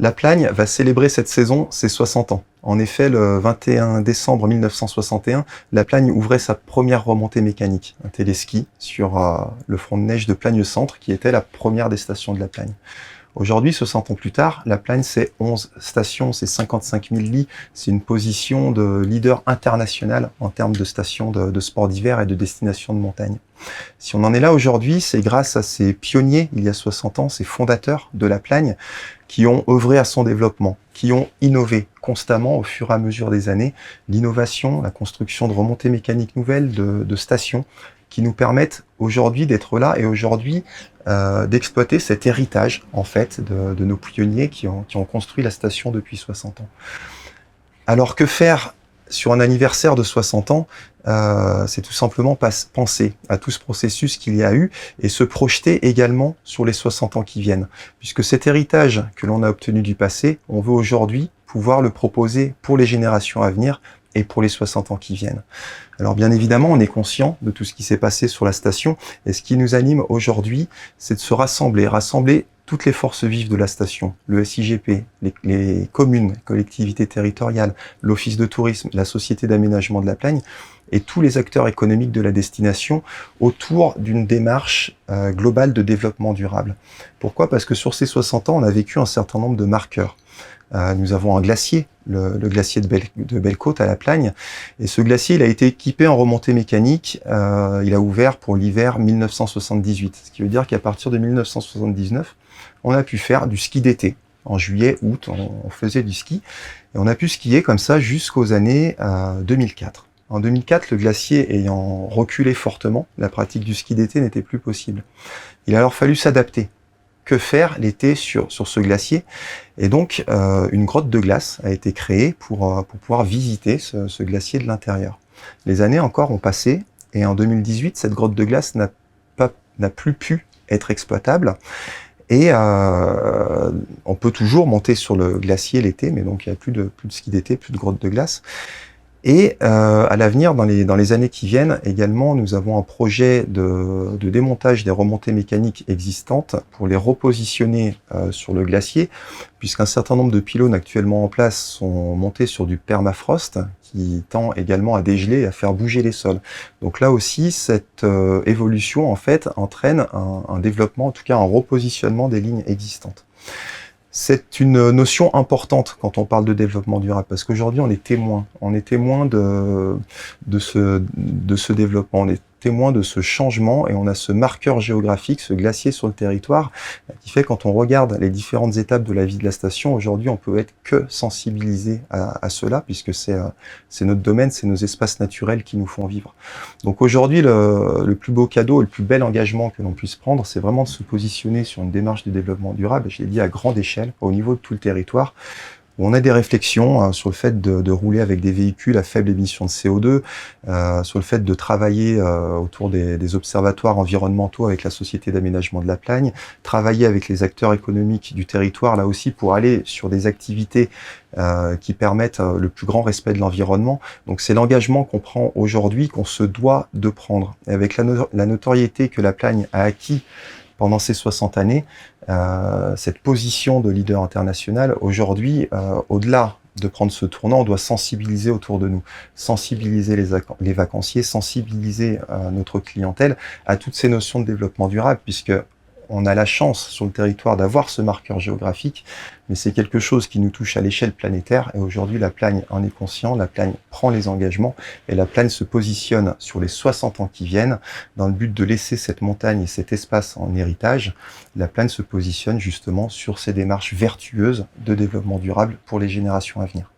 La Plagne va célébrer cette saison ses 60 ans. En effet, le 21 décembre 1961, La Plagne ouvrait sa première remontée mécanique, un téléski, sur le front de neige de Plagne-Centre, qui était la première des stations de La Plagne. Aujourd'hui, 60 ans plus tard, La Plagne, c'est 11 stations, c'est 55 000 lits, c'est une position de leader international en termes de stations de sport d'hiver et de destinations de montagne. Si on en est là aujourd'hui, c'est grâce à ces pionniers, il y a 60 ans, ces fondateurs de La Plagne, qui ont œuvré à son développement, qui ont innové constamment au fur et à mesure des années, l'innovation, la construction de remontées mécaniques nouvelles, de stations, qui nous permettent aujourd'hui d'être là et aujourd'hui d'exploiter cet héritage en fait de nos pionniers qui ont construit la station depuis 60 ans. Alors que faire sur un anniversaire de 60 ans, c'est tout simplement penser à tout ce processus qu'il y a eu et se projeter également sur les 60 ans qui viennent. Puisque cet héritage que l'on a obtenu du passé, on veut aujourd'hui pouvoir le proposer pour les générations à venir et pour les 60 ans qui viennent. Alors bien évidemment, on est conscient de tout ce qui s'est passé sur la station et ce qui nous anime aujourd'hui, c'est de se rassembler toutes les forces vives de la station, le SIGP, les communes, collectivités territoriales, l'office de tourisme, la société d'aménagement de la Plagne et tous les acteurs économiques de la destination autour d'une démarche globale de développement durable. Pourquoi ? Parce que sur ces 60 ans, on a vécu un certain nombre de marqueurs. Nous avons un glacier, le glacier de Belle-Côte à La Plagne, et ce glacier il a été équipé en remontée mécanique, il a ouvert pour l'hiver 1978, ce qui veut dire qu'à partir de 1979, on a pu faire du ski d'été. En juillet, août, on faisait du ski, et on a pu skier comme ça jusqu'aux années 2004. En 2004, le glacier ayant reculé fortement, la pratique du ski d'été n'était plus possible. Il a alors fallu s'adapter. Que faire l'été sur ce glacier? Et donc, une grotte de glace a été créée pour pouvoir visiter ce glacier de l'intérieur. Les années encore ont passé, et en 2018, cette grotte de glace n'a plus pu être exploitable. Et on peut toujours monter sur le glacier l'été, mais donc il n'y a plus de ski d'été, plus de grotte de glace. Et à l'avenir, dans les années qui viennent, également, nous avons un projet de démontage des remontées mécaniques existantes pour les repositionner sur le glacier, puisqu'un certain nombre de pylônes actuellement en place sont montés sur du permafrost, qui tend également à dégeler et à faire bouger les sols. Donc là aussi, cette évolution, en fait, entraîne un développement, en tout cas un repositionnement des lignes existantes. C'est une notion importante quand on parle de développement durable, parce qu'aujourd'hui on est témoin de ce développement, on est témoin de ce changement et on a ce marqueur géographique, ce glacier sur le territoire, qui fait quand on regarde les différentes étapes de la vie de la station, aujourd'hui on peut être que sensibilisé à cela, puisque c'est notre domaine, c'est nos espaces naturels qui nous font vivre. Donc aujourd'hui le plus beau cadeau, le plus bel engagement que l'on puisse prendre, c'est vraiment de se positionner sur une démarche de développement durable, je l'ai dit à grande échelle, au niveau de tout le territoire. On a des réflexions sur le fait de rouler avec des véhicules à faible émission de CO2, sur le fait de travailler autour des observatoires environnementaux avec la Société d'aménagement de la Plagne, travailler avec les acteurs économiques du territoire, là aussi, pour aller sur des activités qui permettent le plus grand respect de l'environnement. Donc c'est l'engagement qu'on prend aujourd'hui, qu'on se doit de prendre. Et avec la notoriété que la Plagne a acquis pendant ces 60 années, cette position de leader international, aujourd'hui, au-delà de prendre ce tournant, on doit sensibiliser autour de nous, sensibiliser les vacanciers, sensibiliser notre clientèle à toutes ces notions de développement durable, puisque on a la chance sur le territoire d'avoir ce marqueur géographique, mais c'est quelque chose qui nous touche à l'échelle planétaire, et aujourd'hui la Plagne en est conscient, la Plagne prend les engagements, et la Plagne se positionne sur les 60 ans qui viennent, dans le but de laisser cette montagne et cet espace en héritage. La Plagne se positionne justement sur ces démarches vertueuses de développement durable pour les générations à venir.